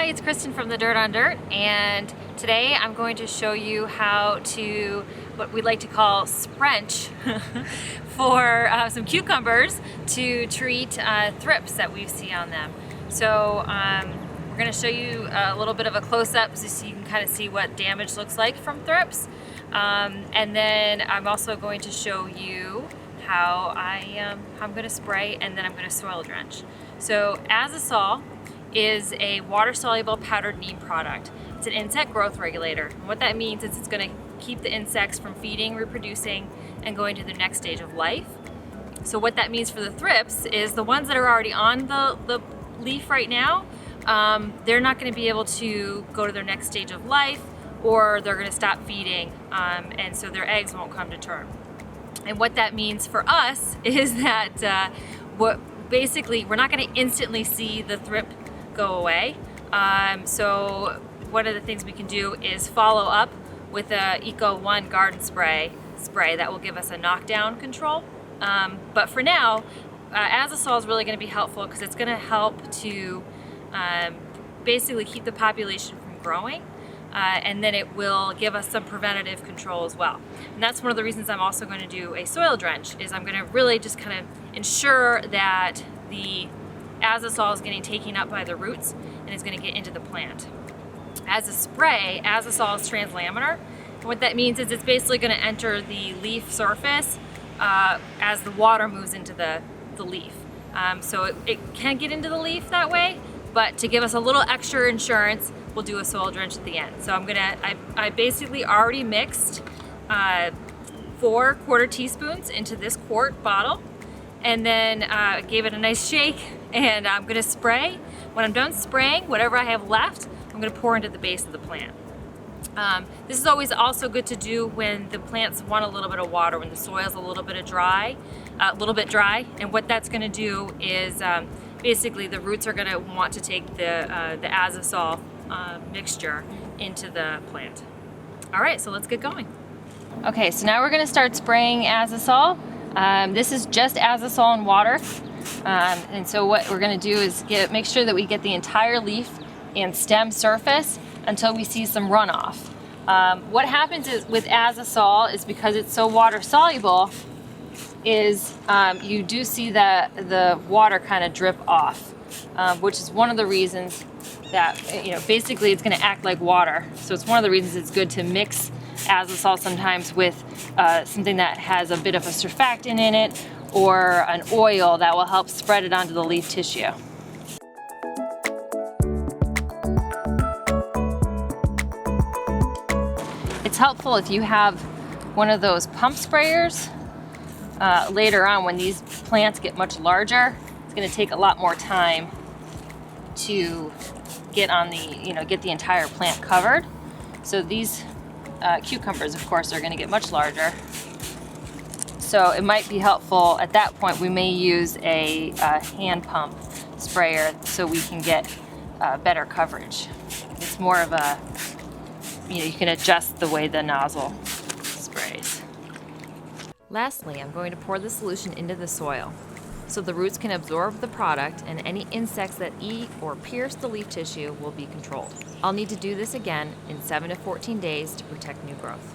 Hi, it's Kristen from the Dirt on Dirt, and today I'm going to show you how to, what we like to call sprench for some cucumbers to treat thrips that we see on them. So we're going to show you a little bit of a close-up so you can kind of see what damage looks like from thrips. And then I'm also going to show you how I'm going to spray, and then I'm going to soil drench. So Azasol is a water-soluble powdered neem product. It's an insect growth regulator. And what that means is it's going to keep the insects from feeding, reproducing, and going to the next stage of life. So what that means for the thrips is the ones that are already on the leaf right now, they're not going to be able to go to their next stage of life, or they're going to stop feeding, and so their eggs won't come to term. And what that means for us is that basically we're not going to instantly see the thrip go away. So one of the things we can do is follow up with a Eco 1 garden spray that will give us a knockdown control. But for now, Azasol is really going to be helpful because it's going to help to basically keep the population from growing. And then it will give us some preventative control as well. And that's one of the reasons I'm also going to do a soil drench, is I'm going to really just kind of ensure that the Azasol is getting taken up by the roots and is going to get into the plant. As a spray, Azasol is translaminar. And what that means is it's basically going to enter the leaf surface as the water moves into the leaf. So it can get into the leaf that way, but to give us a little extra insurance, we'll do a soil drench at the end. So I basically already mixed 4 1/4 teaspoons into this quart bottle, and then gave it a nice shake, and I'm gonna spray. When I'm done spraying, whatever I have left, I'm gonna pour into the base of the plant. This is always also good to do when the plants want a little bit of water, when the soil's a little bit dry, and what that's gonna do is basically the roots are gonna want to take the Azasol mixture into the plant. All right, so let's get going. Okay, so now we're gonna start spraying Azasol. This is just Azasol and water. And so what we're gonna do is make sure that we get the entire leaf and stem surface until we see some runoff. What happens is with Azasol is because it's so water soluble, is you do see that the water kind of drip off, which is one of the reasons that, basically it's going to act like water. So it's one of the reasons it's good to mix Azasol sometimes with something that has a bit of a surfactant in it, or an oil that will help spread it onto the leaf tissue. It's helpful if you have one of those pump sprayers. Later on, when these plants get much larger, it's going to take a lot more time to get on get the entire plant covered. So these cucumbers, of course, are going to get much larger. So it might be helpful at that point. We may use a hand pump sprayer so we can get better coverage. It's more of a, you can adjust the way the nozzle sprays. Lastly, I'm going to pour the solution into the soil so the roots can absorb the product, and any insects that eat or pierce the leaf tissue will be controlled. I'll need to do this again in 7 to 14 days to protect new growth.